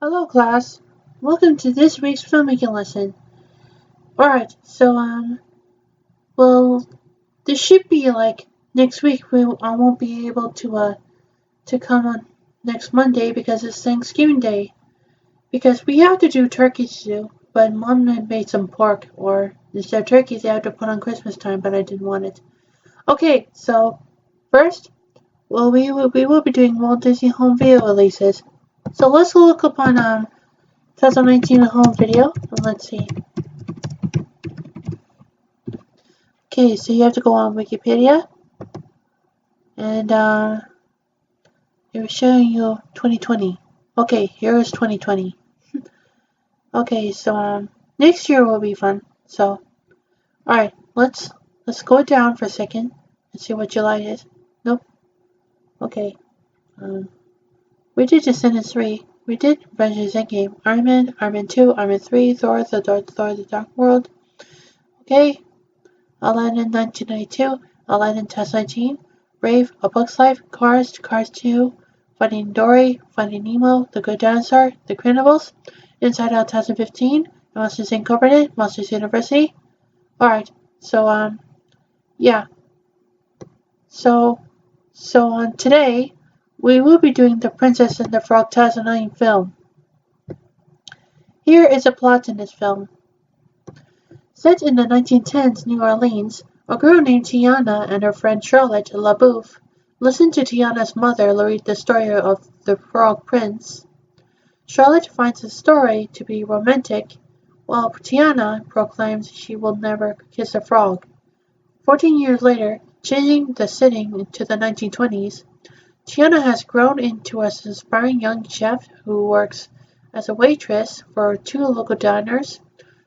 Hello class, welcome to this week's filmmaking lesson. Alright, well, this should be like next week. I won't be able to come on next Monday because it's Thanksgiving Day. Because we have to do turkey stew, but Mom had made some pork, or instead of turkey they have to put on Christmas time, but I didn't want it. Okay, so first, well, we will be doing Walt Disney Home Video releases. So let's look up on 2019 home video, and let's see. Okay, so you have to go on Wikipedia, and it was showing you 2020. Okay, here is 2020. Okay, so next year will be fun. So, all right, let's go down for a second and see what July is. Nope. Okay. We did Descendants 3. We did Avengers Endgame. Iron Man 2, Iron Man 3, Thor: The Dark World. Okay. Aladdin 1992, Aladdin 2019, Brave, A Bug's Life, Cars 2, Finding Dory, Finding Nemo, The Good Dinosaur, The Incredibles, Inside Out 2015, Monsters Incorporated, Monsters University. Alright, so yeah. So on today, we will be doing The Princess and the Frog 2009 film. Here is a plot in this film. Set in the 1910s New Orleans, a girl named Tiana and her friend Charlotte LaBeouf listen to Tiana's mother read the story of the Frog Prince. Charlotte finds the story to be romantic, while Tiana proclaims she will never kiss a frog. 14 years later, changing the setting to the 1920s, Tiana has grown into an aspiring young chef who works as a waitress for two local diners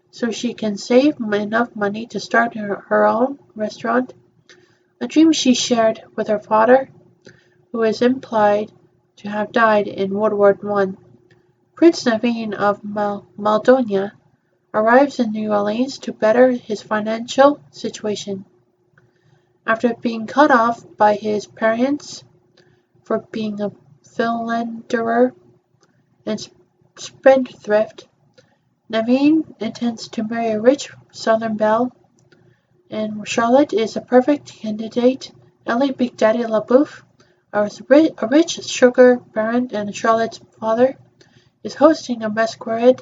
so she can save enough money to start her own restaurant, a dream she shared with her father, who is implied to have died in World War I. Prince Naveen of Maldonia arrives in New Orleans to better his financial situation. After being cut off by his parents for being a philanderer and spendthrift, Naveen intends to marry a rich Southern belle, and Charlotte is a perfect candidate. Ellie Big Daddy LaBeouf, a rich sugar baron and Charlotte's father, is hosting a masquerade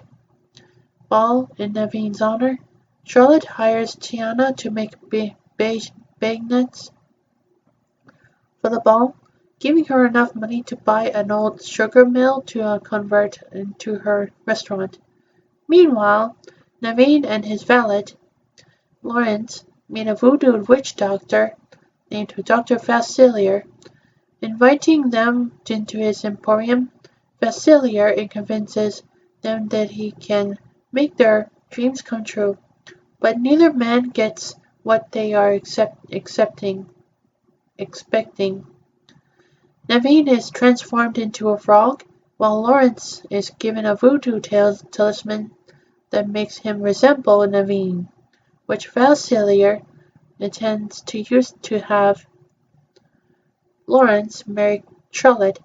ball in Naveen's honor. Charlotte hires Tiana to make beignets for the ball, giving her enough money to buy an old sugar mill to convert into her restaurant. Meanwhile, Naveen and his valet, Lawrence, meet a voodoo witch doctor named Dr. Facilier. Inviting them into his emporium, Facilier convinces them that he can make their dreams come true, but neither man gets what they are expecting. Naveen is transformed into a frog, while Lawrence is given a voodoo talisman that makes him resemble Naveen, which Facilier intends to use to have Lawrence marry Charlotte,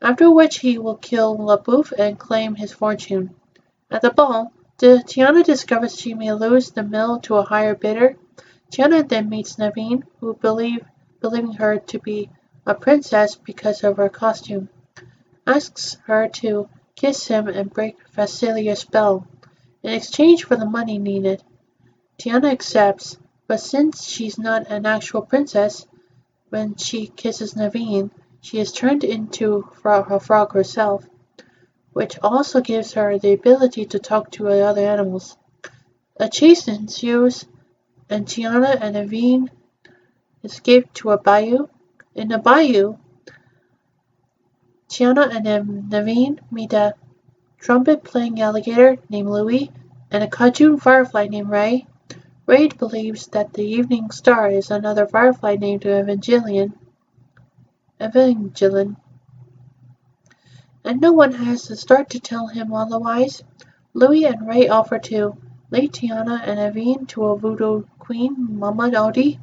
after which he will kill LaBeouf and claim his fortune. At the ball, Tiana discovers she may lose the mill to a higher bidder. Tiana then meets Naveen, who believing her to be a princess because of her costume, asks her to kiss him and break Facilier's spell, in exchange for the money needed. Tiana accepts, but since she's not an actual princess, when she kisses Naveen, she is turned into a frog herself, which also gives her the ability to talk to other animals. A chase ensues, and Tiana and Naveen escape to a bayou. In the bayou, Tiana and Naveen meet a trumpet-playing alligator named Louie and a cartoon firefly named Ray. Ray believes that the evening star is another firefly named Evangeline, and no one has the start to tell him otherwise. Louie and Ray offer to lead Tiana and Naveen to a voodoo queen, Mama Odie,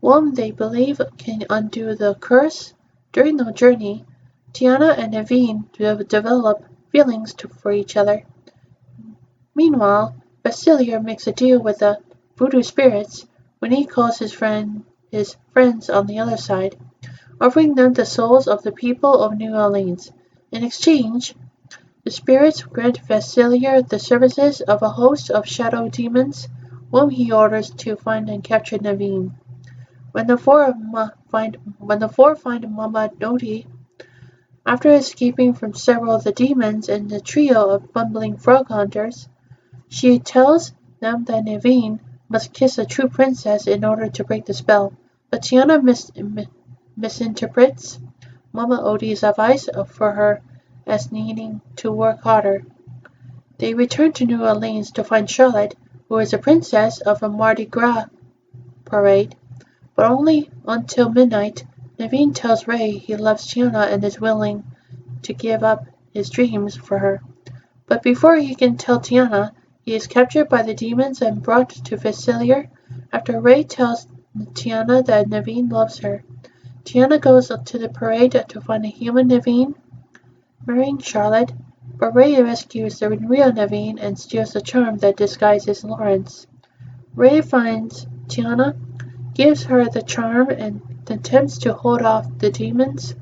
whom they believe can undo the curse. During the journey, Tiana and Naveen develop feelings for each other. Meanwhile, Basilia makes a deal with the voodoo spirits when he calls his friends on the other side, offering them the souls of the people of New Orleans. In exchange, the spirits grant Basilia the services of a host of shadow demons, whom he orders to find and capture Naveen. When the four find Mama Noti, after escaping from several of the demons and the trio of bumbling frog hunters, she tells them that Naveen must kiss a true princess in order to break the spell, but Tiana misinterprets Mama Odie's advice for her as needing to work harder. They return to New Orleans to find Charlotte, who is a princess of a Mardi Gras parade, but only until midnight. Naveen tells Ray he loves Tiana and is willing to give up his dreams for her. But before he can tell Tiana, he is captured by the demons and brought to Facilier after Ray tells Tiana that Naveen loves her. Tiana goes to the parade to find a human Naveen, marrying Charlotte, but Ray rescues the real Naveen and steals the charm that disguises Lawrence. Ray finds Tiana, gives her the charm, and attempts to hold off the demons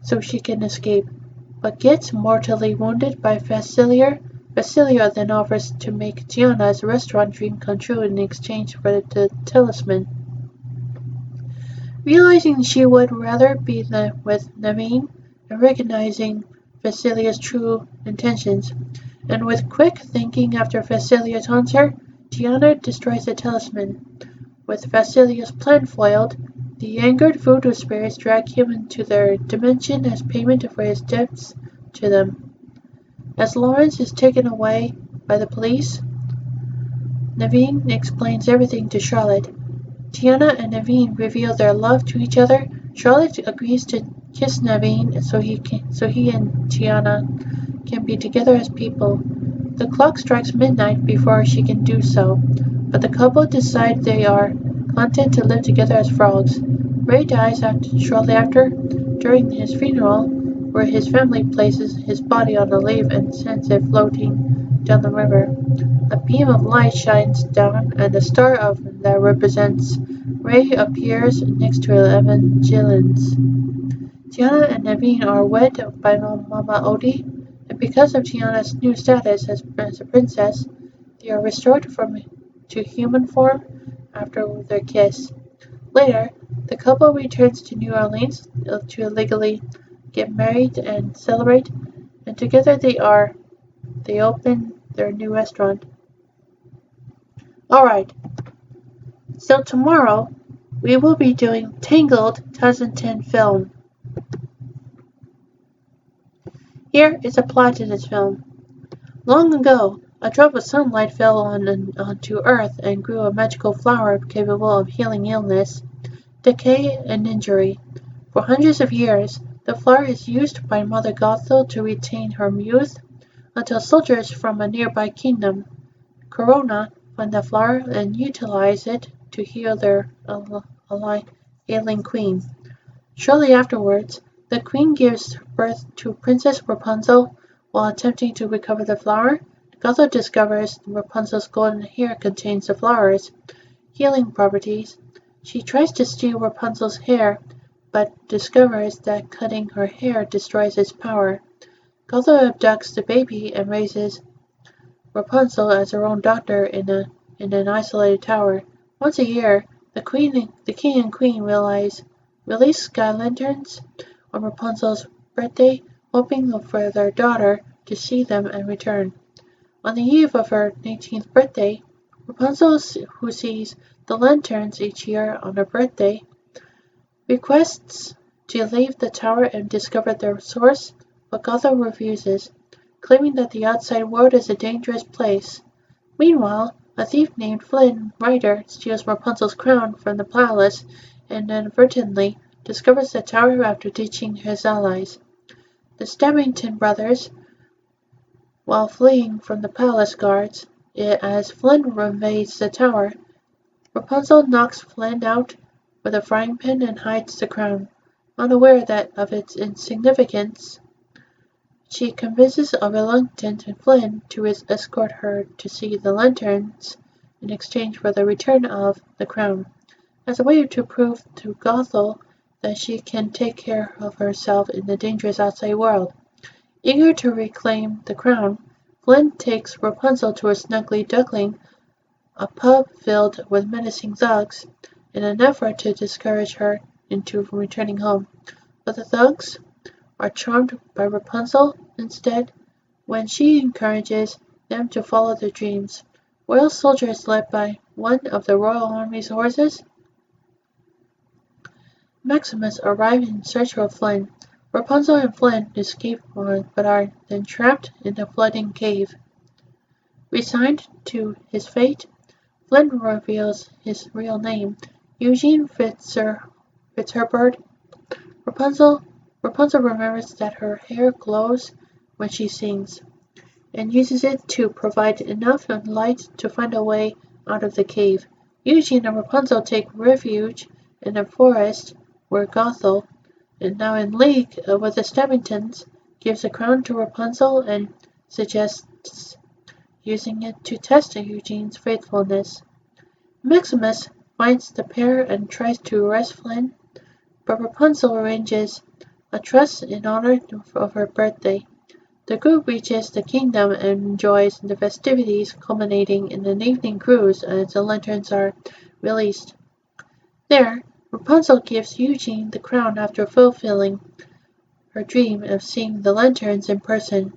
so she can escape, but gets mortally wounded by Facilier. Facilier then offers to make Tiana's restaurant dream come true in exchange for the talisman. Realizing she would rather be with Naveen, and recognizing Facilia's true intentions, and with quick thinking after Facilia taunts her, Tiana destroys the talisman. With Facilia's plan foiled, the angered voodoo spirits drag him into their dimension as payment for his debts to them. As Lawrence is taken away by the police, Naveen explains everything to Charlotte. Tiana and Naveen reveal their love to each other. Charlotte agrees to kiss Naveen so he and Tiana can be together as people. The clock strikes midnight before she can do so, but the couple decide they are content to live together as frogs. Ray dies shortly after, during his funeral, where his family places his body on a leaf and sends it floating down the river. A beam of light shines down, and the star that represents Ray appears next to Evangeline's. Tiana and Naveen are wed by Mama Odie, and because of Tiana's new status as a princess, they are restored to human form after their kiss. Later, the couple returns to New Orleans to legally get married and celebrate, and together they open their new restaurant. Alright, so tomorrow we will be doing Tangled 2010 film. Here is a plot to this film. Long ago, a drop of sunlight fell onto Earth and grew a magical flower capable of healing illness, decay, and injury. For hundreds of years, the flower is used by Mother Gothel to retain her youth until soldiers from a nearby kingdom, Corona, find the flower and utilize it to heal their ailing queen. Shortly afterwards, the queen gives birth to Princess Rapunzel. While attempting to recover the flower, Gothel discovers Rapunzel's golden hair contains the flower's healing properties. She tries to steal Rapunzel's hair, but discovers that cutting her hair destroys its power. Gothel abducts the baby and raises Rapunzel as her own daughter in an isolated tower. Once a year, the king and queen release sky lanterns on Rapunzel's birthday, hoping for their daughter to see them and return. On the eve of her 19th birthday, Rapunzel, who sees the lanterns each year on her birthday, requests to leave the tower and discover their source, but Gothel refuses, claiming that the outside world is a dangerous place. Meanwhile, a thief named Flynn Rider steals Rapunzel's crown from the palace and inadvertently discovers the tower after teaching his allies. The Stabbington brothers, while fleeing from the palace guards, as Flynn invades the tower, Rapunzel knocks Flynn out with a frying pan and hides the crown, unaware of its insignificance She convinces a reluctant Flynn to escort her to see the lanterns in exchange for the return of the crown, as a way to prove to Gothel that she can take care of herself in the dangerous outside world. Eager to reclaim the crown, Flynn takes Rapunzel to a snuggly duckling, a pub filled with menacing thugs, in an effort to discourage her into returning home. But the thugs are charmed by Rapunzel instead when she encourages them to follow their dreams. Royal soldiers led by one of the royal army's horses, Maximus, arrive in search of Flynn. Rapunzel and Flynn escape but are then trapped in a flooding cave. Resigned to his fate, Flynn reveals his real name, Eugene Fitzherbert. Rapunzel remembers that her hair glows when she sings, and uses it to provide enough light to find a way out of the cave. Eugene and Rapunzel take refuge in a forest where Gothel, now in league with the Stabbingtons, gives the crown to Rapunzel and suggests using it to test Eugene's faithfulness. Maximus finds the pair and tries to arrest Flynn, but Rapunzel arranges a tryst in honor of her birthday. The group reaches the kingdom and enjoys the festivities, culminating in an evening cruise as the lanterns are released. There, Rapunzel gives Eugene the crown after fulfilling her dream of seeing the lanterns in person.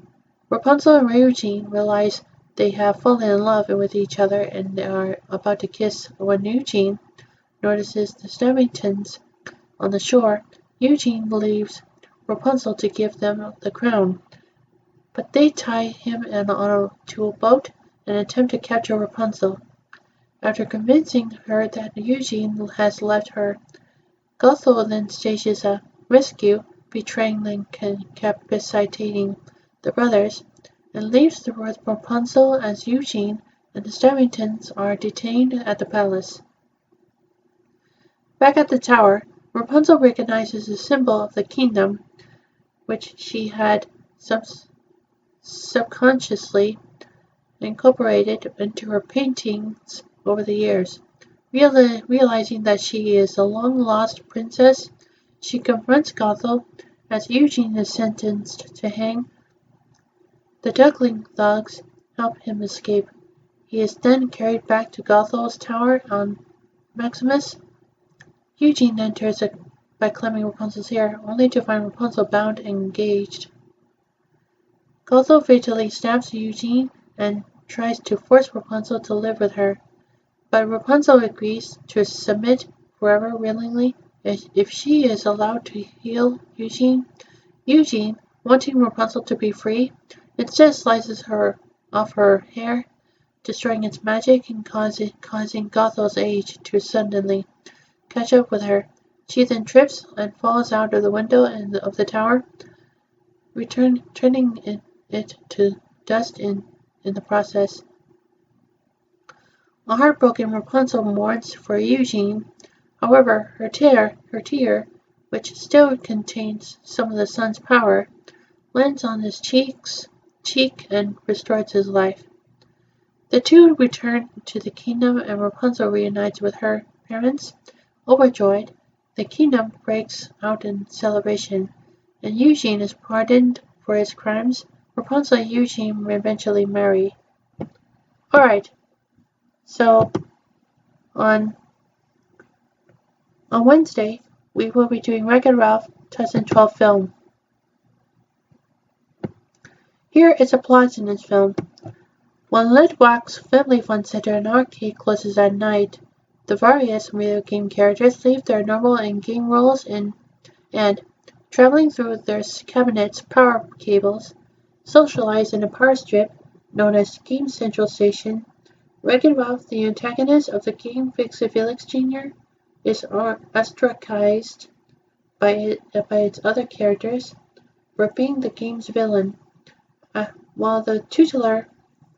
Rapunzel and Eugene realize they have fallen in love with each other and they are about to kiss when Eugene notices the Stabbingtons on the shore. Eugene leaves Rapunzel to give them the crown, but they tie him to a boat and attempt to capture Rapunzel. After convincing her that Eugene has left her, Gothel then stages a rescue, betraying and incapacitating the brothers, and leaves with Rapunzel as Eugene and the Stabbingtons are detained at the palace. Back at the tower, Rapunzel recognizes the symbol of the kingdom, which she had subconsciously incorporated into her paintings over the years. Realizing that she is a long-lost princess, she confronts Gothel as Eugene is sentenced to hang. The duckling thugs help him escape. He is then carried back to Gothel's tower on Maximus. Eugene enters by climbing Rapunzel's hair, only to find Rapunzel bound and engaged. Gothel fatally stabs Eugene and tries to force Rapunzel to live with her, but Rapunzel agrees to submit forever willingly if she is allowed to heal Eugene. Eugene, wanting Rapunzel to be free, instead slices her off her hair, destroying its magic and causing Gothel's age to suddenly catch up with her. She then trips and falls out of the window of the tower, turning it to dust in the process. A heartbroken Rapunzel mourns for Eugene. However, her tear, which still contains some of the sun's power, lands on his cheek and restores his life. The two return to the kingdom and Rapunzel reunites with her parents. Overjoyed, the kingdom breaks out in celebration, and Eugene is pardoned for his crimes. Rapunzel and Eugene eventually marry. Alright, so on Wednesday, we will be doing Wreck-It Ralph 2012 film. Here is a plot in this film. When Lidwack's Family Fun Center and arcade closes at night, the various video game characters leave their normal and game roles and, traveling through their cabinet's power cables, socialize in a power strip known as Game Central Station. Wreck-It Ralph, the antagonist of the game Fix-It Felix Jr., is ostracized by its other characters for being the game's villain, while the tutelar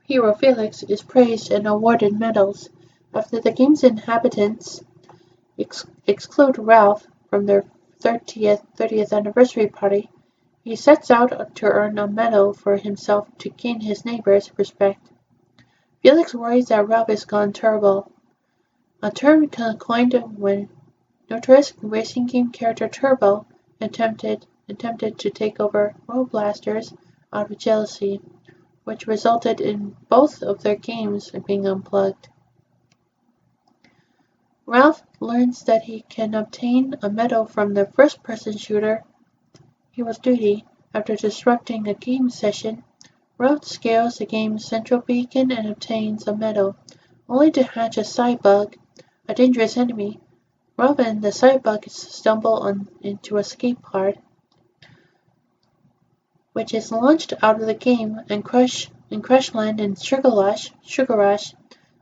hero Felix is praised and awarded medals after the game's inhabitants exclude Ralph from their 30th anniversary party. He sets out to earn a medal for himself to gain his neighbor's respect. Felix worries that Ralph is gone turbo, a term coined when notorious racing game character Turbo attempted to take over Road Blasters out of jealousy, which resulted in both of their games being unplugged. Ralph learns that he can obtain a medal from the first-person shooter Hero's Duty after disrupting a game session. Ralph scales the game's central beacon and obtains a medal, only to hatch a Cybug, a dangerous enemy. Ralph and the Cybug stumble into a escape pod, which is launched out of the game and crash land in Sugar Rush,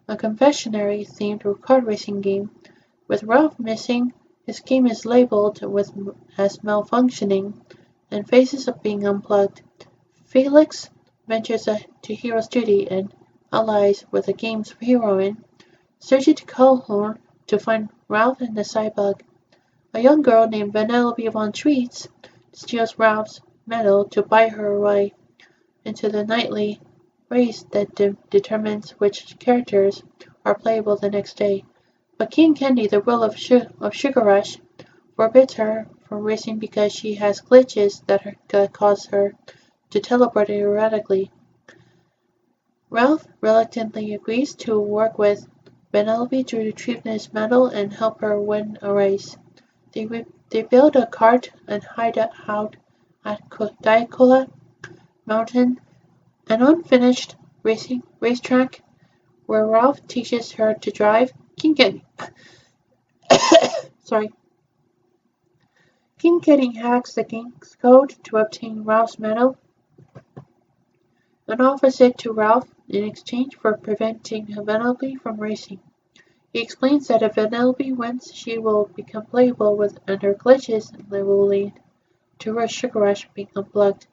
a confectionery-themed kart racing game. With Ralph missing, his game is labeled as malfunctioning and faces of being unplugged. Felix ventures to Hero's Duty and allies with the game's heroine, searching to Calhoun to find Ralph and the Cybug. A young girl named Vanellope von Schweetz steals Ralph's medal to buy her way into the nightly race that determines which characters are playable the next day. But King Candy, the ruler of Sugar Rush, forbids her from racing because she has glitches that cause her to teleport erratically. Ralph reluctantly agrees to work with Vanellope to retrieve his medal and help her win a race. They build a cart and hide out at Diacola Mountain, an unfinished racetrack where Ralph teaches her to drive. King Kenny hacks the game's code to obtain Ralph's medal and offers it to Ralph in exchange for preventing Vanellope from racing. He explains that if Vanellope wins, she will become playable and her glitches will lead to her Sugar Rush being unplugged.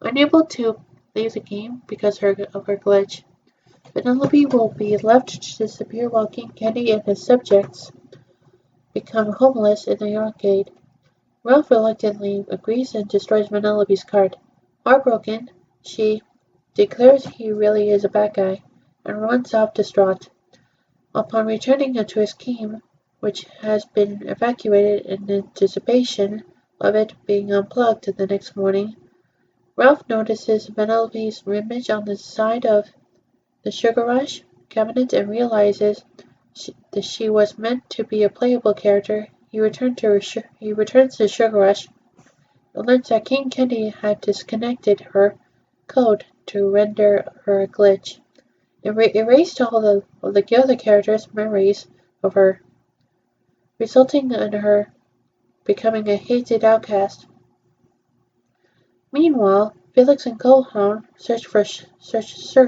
Unable to leave the game because of her glitch, Vanellope will be left to disappear while King Candy and his subjects become homeless in the arcade. Ralph reluctantly agrees and destroys Vanellope's cart. Heartbroken, she declares he really is a bad guy and runs off distraught. Upon returning to his game, which has been evacuated in anticipation of it being unplugged the next morning, Ralph notices Vanellope's image on the side of the Sugar Rush cabinet and realizes that she was meant to be a playable character. He returns to Sugar Rush and learns that King Candy had disconnected her code to render her a glitch. It erased all of the other characters' memories of her, resulting in her becoming a hated outcast. Meanwhile, Felix and Calhoun search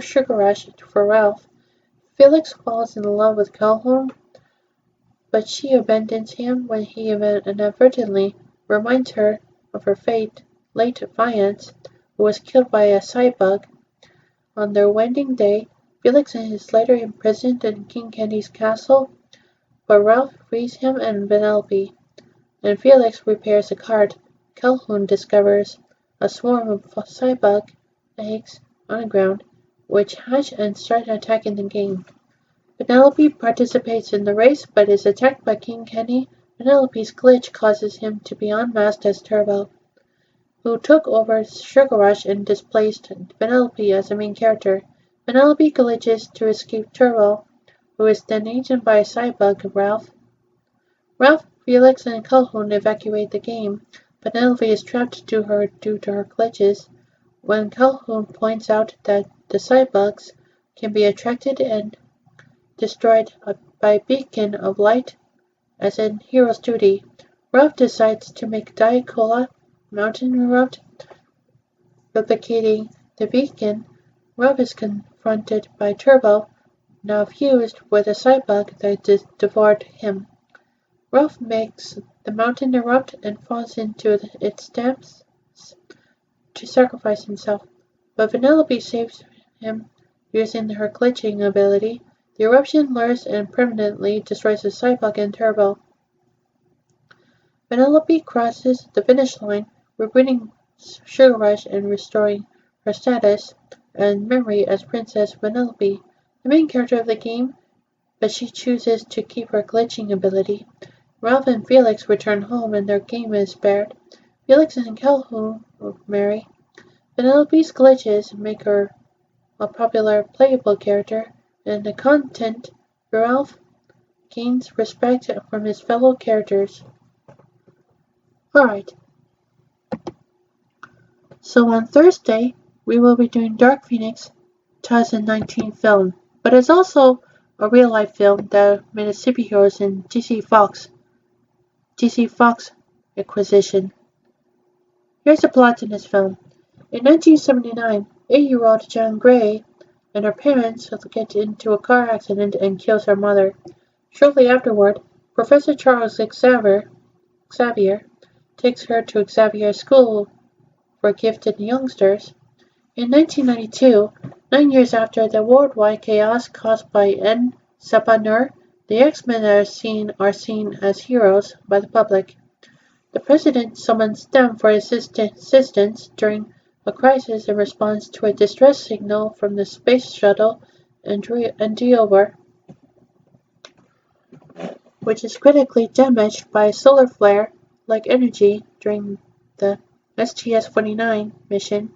Sugar Rush for Ralph. Felix falls in love with Calhoun, but she abandons him when he inadvertently reminds her of her late fiance, who was killed by a Cybug. On their wedding day, Felix is later imprisoned in King Candy's castle, but Ralph frees him and Vanellope, and Felix repairs the cart. Calhoun discovers a swarm of Cybug eggs on the ground, which hatch and start attacking the game. Vanellope participates in the race but is attacked by King Candy. Vanellope's glitch causes him to be unmasked as Turbo, who took over Sugar Rush and displaced Vanellope as the main character. Vanellope glitches to escape Turbo, who is then eaten by a Cybug, Ralph. Felix, and Calhoun evacuate the game. Vanellope is trapped due to her glitches. When Calhoun points out that the Cybugs can be attracted and destroyed by a beacon of light, as in Hero's Duty, Ralph decides to make Diacola Mountain erupt. Replicating the beacon, Ralph is confronted by Turbo, now fused with a Cybug that devoured him. Ralph makes the mountain erupt and falls into its depths to sacrifice himself, but Vanellope saves him using her glitching ability. The eruption lures and permanently destroys the Cybug and Turbo. Vanellope crosses the finish line, Sugar Rush and restoring her status and memory as Princess Vanellope, the main character of the game, but she chooses to keep her glitching ability. Ralph and Felix return home and their game is spared. Felix and Calhoun marry. Vanellope's glitches make her a popular playable character, and the content Ralph gains respect from his fellow characters. Alright, so on Thursday we will be doing Dark Phoenix 2019 film, but it's also a real life film that made its superheroes in DC Fox acquisition. Here's the plot in this film. In 1979, 8-year-old Jean Grey and her parents get into a car accident and kills her mother. Shortly afterward, Professor Charles Xavier takes her to Xavier's School for Gifted Youngsters. In 1992, 9 years after the worldwide chaos caused by N. Sabanur, the X-Men are seen as heroes by the public. The President summons them for assistance during a crisis in response to a distress signal from the space shuttle Endeavour, which is critically damaged by solar flare-like energy during the STS-49 mission.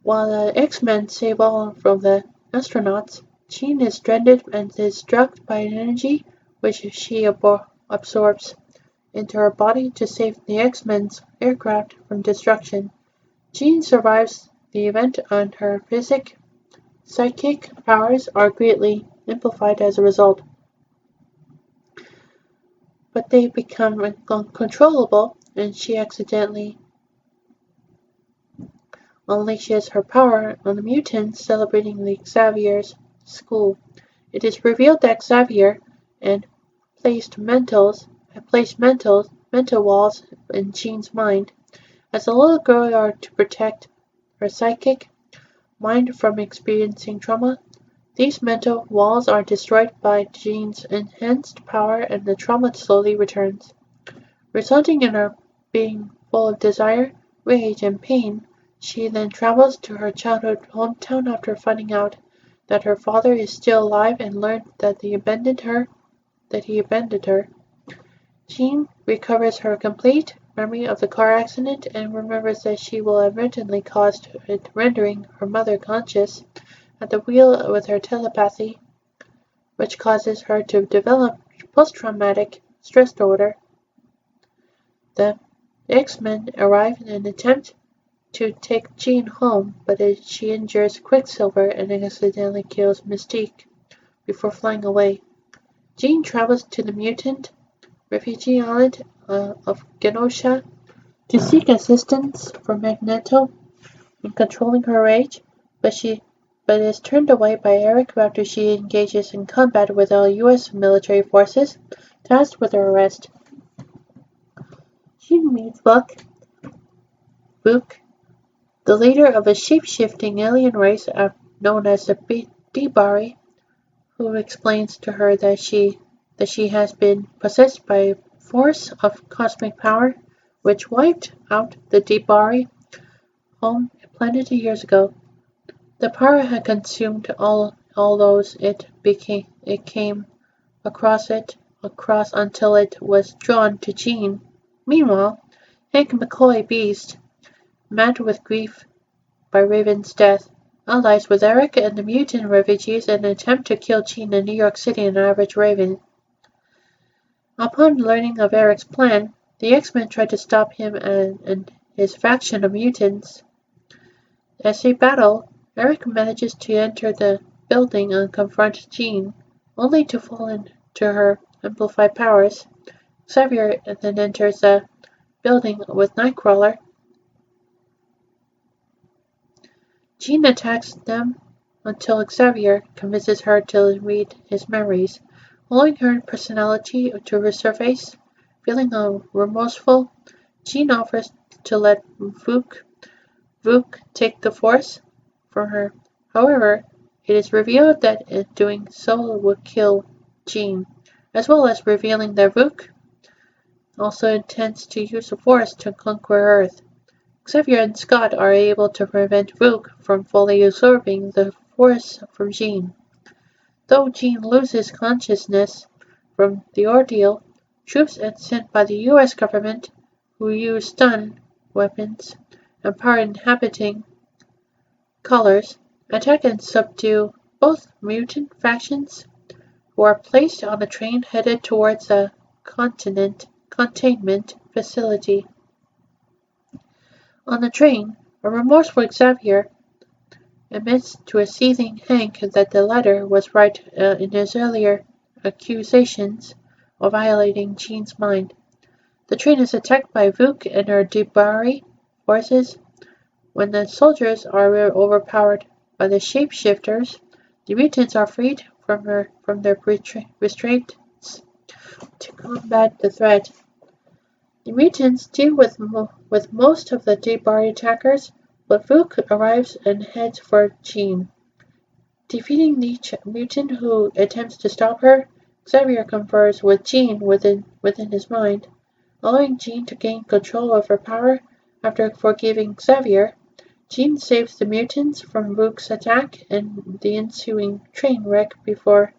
While the X-Men save all from the astronauts, Jean is stranded and is struck by an energy which she absorbs into her body to save the X-Men's aircraft from destruction. Jean survives the event and her psychic powers are greatly amplified as a result. But they become uncontrollable and she accidentally unleashes her power on the mutants celebrating the Xavier's school. It is revealed that Xavier and placed mental walls in Jean's mind. As a little girl in order to protect her psychic mind from experiencing trauma, these mental walls are destroyed by Jean's enhanced power and the trauma slowly returns, resulting in her being full of desire, rage, and pain. She then travels to her childhood hometown after finding out that her father is still alive and learned that he abandoned her. Jean recovers her complete memory of the car accident and remembers that she will inadvertently caused it, rendering her mother conscious at the wheel with her telepathy, which causes her to develop post-traumatic stress disorder. The X-Men arrive in an attempt to take Jean home, but she injures Quicksilver and accidentally kills Mystique before flying away. Jean travels to the mutant refugee island of Genosha to seek assistance from Magneto in controlling her rage, but is turned away by Eric after she engages in combat with the U.S. military forces tasked with her arrest. She meets Book, the leader of a shape-shifting alien race known as the Debari, who explains to her that she has been possessed by a force of cosmic power which wiped out the Debari home planet years ago. The power had consumed all those it came across until it was drawn to Jean. Meanwhile, Hank McCoy Beast, mad with grief by Raven's death, allies with Eric and the mutant refugees in an attempt to kill Jean in New York City and average Raven. Upon learning of Eric's plan, the X-Men try to stop him and his faction of mutants. As they battle, Eric manages to enter the building and confront Jean, only to fall into her amplified powers. Xavier then enters the building with Nightcrawler. Jean attacks them until Xavier convinces her to read his memories, allowing her personality to resurface. Feeling remorseful, Jean offers to let Vuk take the Force from her. However, it is revealed that doing so would kill Jean, as well as revealing that Vuk also intends to use the Force to conquer Earth. Xavier and Scott are able to prevent Vuk from fully absorbing the force from Jean. Though Jean loses consciousness from the ordeal, troops sent by the US government, who use stun weapons and power inhabiting colors, attack and subdue both mutant factions, who are placed on a train headed towards a containment facility. On the train, a remorseful Xavier admits to a seething Hank that the latter was right in his earlier accusations of violating Jean's mind. The train is attacked by Vuk and her Debari forces. When the soldiers are overpowered by the shapeshifters, the mutants are freed from their restraints to combat the threat. The mutants deal with most of the Debari attackers, but Vuk arrives and heads for Jean. Defeating the mutant who attempts to stop her, Xavier confers with Jean within his mind, allowing Jean to gain control of her power. After forgiving Xavier, Jean saves the mutants from Vuk's attack and the ensuing train wreck before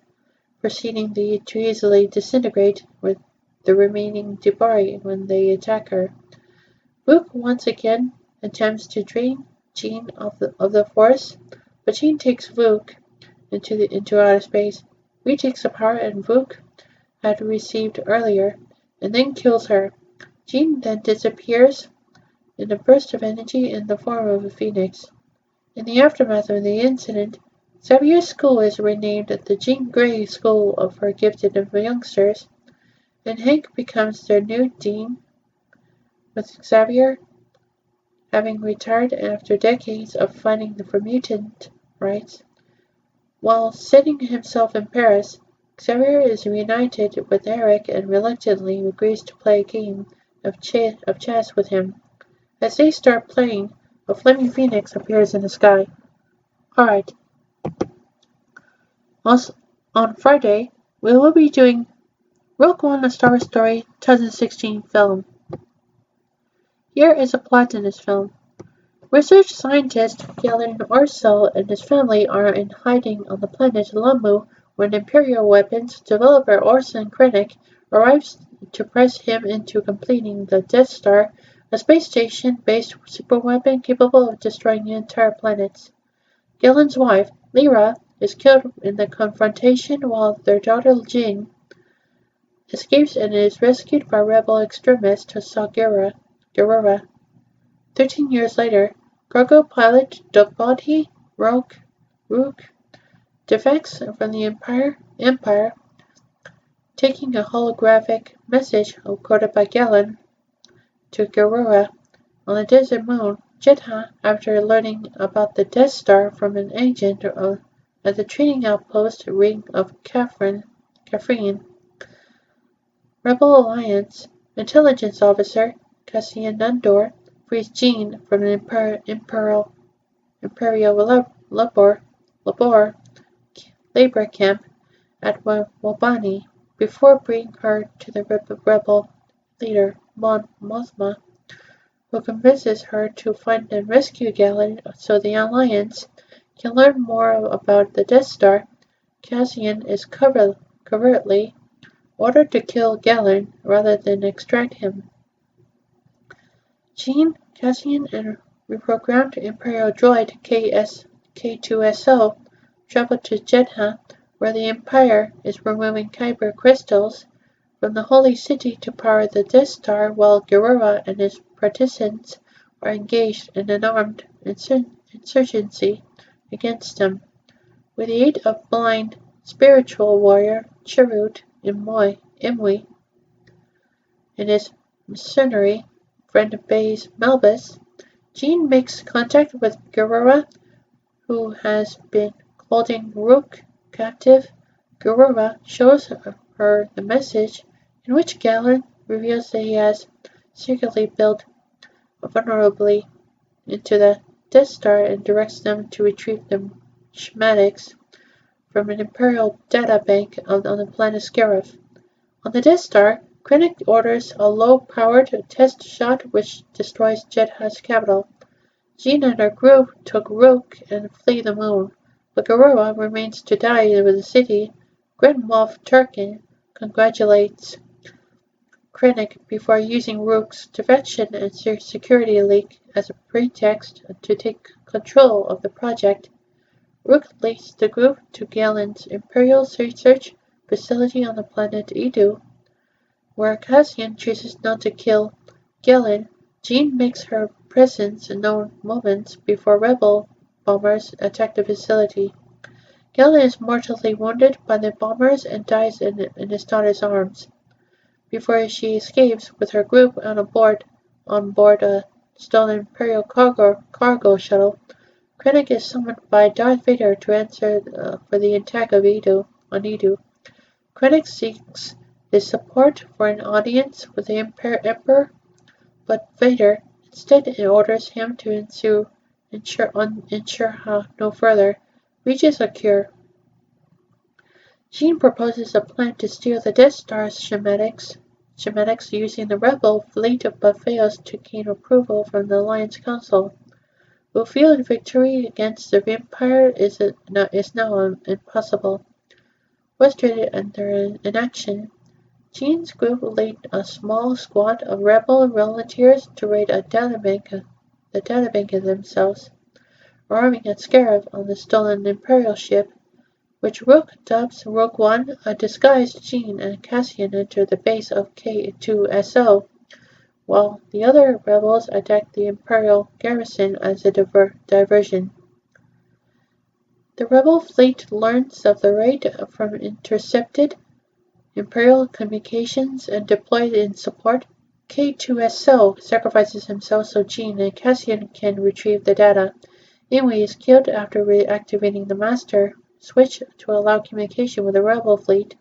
proceeding to easily disintegrate with the remaining Debari when they attack her. Vuk once again attempts to drain Jean of the Force, but Jean takes Vuk into outer space, retakes the power and Vuk had received earlier, and then kills her. Jean then disappears in a burst of energy in the form of a phoenix. In the aftermath of the incident, Xavier's school is renamed the Jean Grey School for Gifted Youngsters, and Hank becomes their new dean, with Xavier having retired after decades of fighting for mutant rights. While setting himself in Paris, Xavier is reunited with Eric and reluctantly agrees to play a game of chess with him. As they start playing, a flaming phoenix appears in the sky. Alright. Also, on Friday, we will be doing Rogue One: A Star Wars Story 2016 film. Here is a plot in this film. Research scientist Galen Orso and his family are in hiding on the planet Lamu when Imperial weapons developer Orson Krennic arrives to press him into completing the Death Star, a space station-based superweapon capable of destroying entire planets. Galen's wife, Lyra, is killed in the confrontation while their daughter Jin escapes and is rescued by rebel extremist Saw Gerrera. 13 years later, cargo pilot Dobody Rook defects from the Empire, taking a holographic message coded by Galen to Gerrera on the desert moon Jedha after learning about the Death Star from an agent at the training outpost Ring of Caffrine. Rebel Alliance intelligence officer Cassian Nandor frees Jean from an Imperial labor camp at Wabani before bringing her to the rebel leader Mon Mothma, who convinces her to find and rescue Galen so the Alliance can learn more about the Death Star. Cassian is covertly ordered to kill Galen rather than extract him. Jean, Cassian, and reprogrammed Imperial droid K2SO travel to Jedha, where the Empire is removing kyber crystals from the Holy City to power the Death Star, while Gerrera and his partisans are engaged in an armed insurgency against them. With the aid of blind spiritual warrior Chirrut Imwe and his mercenary friend Baze Malbus, Jean makes contact with Gerrera, who has been holding Rook captive. Gerrera shows her the message, in which Galen reveals that he has secretly built vulnerably into the Death Star and directs them to retrieve the schematics from an Imperial databank on the planet Scarif. On the Death Star, Krennic orders a low-powered test shot which destroys Jedha's capital. Jean and her group took Rook and flee the moon, but Garura remains to die with the city. Grand Moff Tarkin congratulates Krennic before using Rook's defection and security leak as a pretext to take control of the project. Rook leads the group to Galen's Imperial research facility on the planet Edu, where Cassian chooses not to kill Galen. Jean makes her presence known moments before rebel bombers attack the facility. Galen is mortally wounded by the bombers and dies in his daughter's arms. Before she escapes with her group on board a stolen Imperial cargo shuttle, Krennic is summoned by Darth Vader to answer for the attack on Edu. Krennic seeks his support for an audience with the Emperor, but Vader instead orders him to ensure no further reaches a cure. Jean proposes a plan to steal the Death Star's schematics using the rebel fleet but fails to gain approval from the Alliance Council. Revealed victory against the Empire is now impossible. Frustrated under inaction, Jean's group led a small squad of rebel volunteers to raid the databank themselves, arriving at Scarab on the stolen Imperial ship, which Rook dubs Rogue One. A disguised Jean and Cassian enter the base of K2SO, while the other rebels attack the Imperial garrison as a diversion. The rebel fleet learns of the raid from intercepted Imperial communications and deployed in support. K2SO sacrifices himself so Jean and Cassian can retrieve the data. Inui is killed after reactivating the Master Switch to allow communication with the rebel fleet,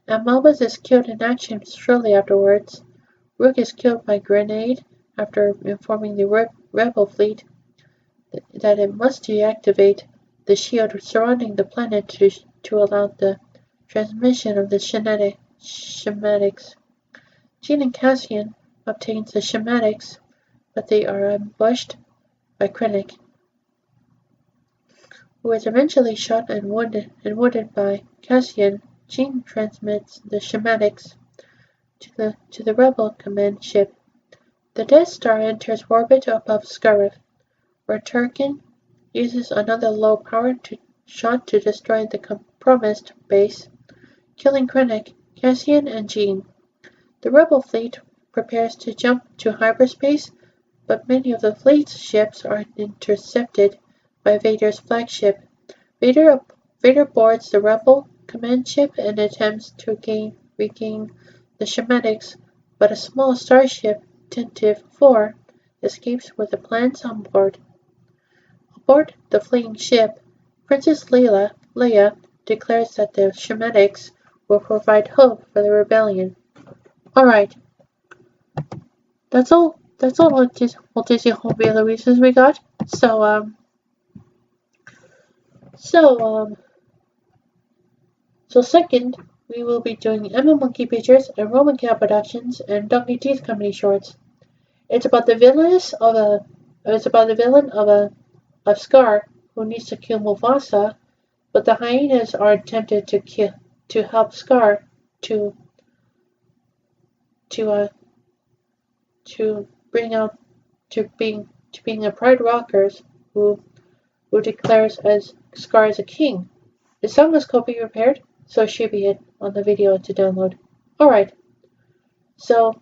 and Malbus is killed in action shortly afterwards. Rook is killed by grenade after informing the rebel fleet that it must deactivate the shield surrounding the planet to allow the transmission of the schematics. Jean and Cassian obtain the schematics, but they are ambushed by Krennic, who is eventually shot and wounded by Cassian. Jean transmits the schematics to the rebel command ship. The Death Star enters orbit above Scarif, where Tarkin uses another low-powered shot to destroy the promised base, killing Krennic, Cassian, and Jean. The rebel fleet prepares to jump to hyperspace, but many of the fleet's ships are intercepted by Vader's flagship. Vader boards the rebel command ship and attempts to regain the schematics, but a small starship, Tentative 4, escapes with the plans on board. Aboard the fleeing ship, Princess Leia declares that the schematics will provide hope for the rebellion. Alright, that's all Walt Disney Home Video releases we got. So second, we will be doing Emma Monkey Pictures and Roman Cat Productions and Donkey Teeth Company shorts. It's about the villain of Scar who needs to kill Mufasa, but the hyenas are tempted to help Scar to being a Pride Rockers who declares as Scar as a king. The song was copy repaired, so it should be it on the video to download. Alright, so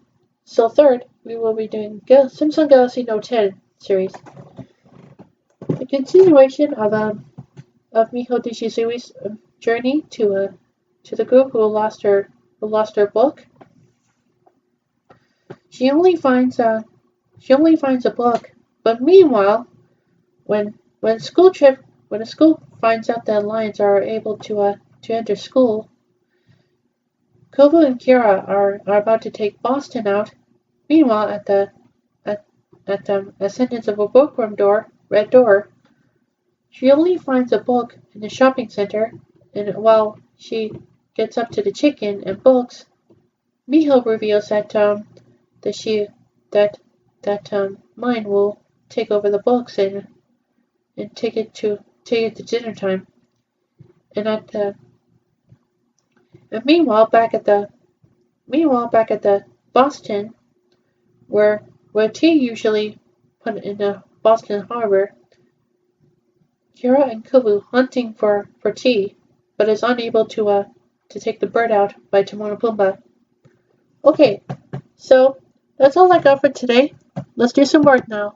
third, we will be doing Simpson Galaxy Note 10 series. A continuation of Miho Nishizui's journey to the group who lost her book. She only finds a book, but meanwhile, when a school finds out that lions are able to enter school, Kovu and Kira are about to take Boston out. Meanwhile, at the Ascendance of a Bookworm red door, she only finds a book in the shopping center, and while she gets up to the chicken and books, Miho reveals that she that mine will take over the books and take it to dinner time. And at the and meanwhile back at the Boston where tea usually put in the Boston harbor, Kira and Kubu hunting for tea, but is unable to take the bird out by Timon and Pumbaa. Okay, so that's all I got for today. Let's do some work now.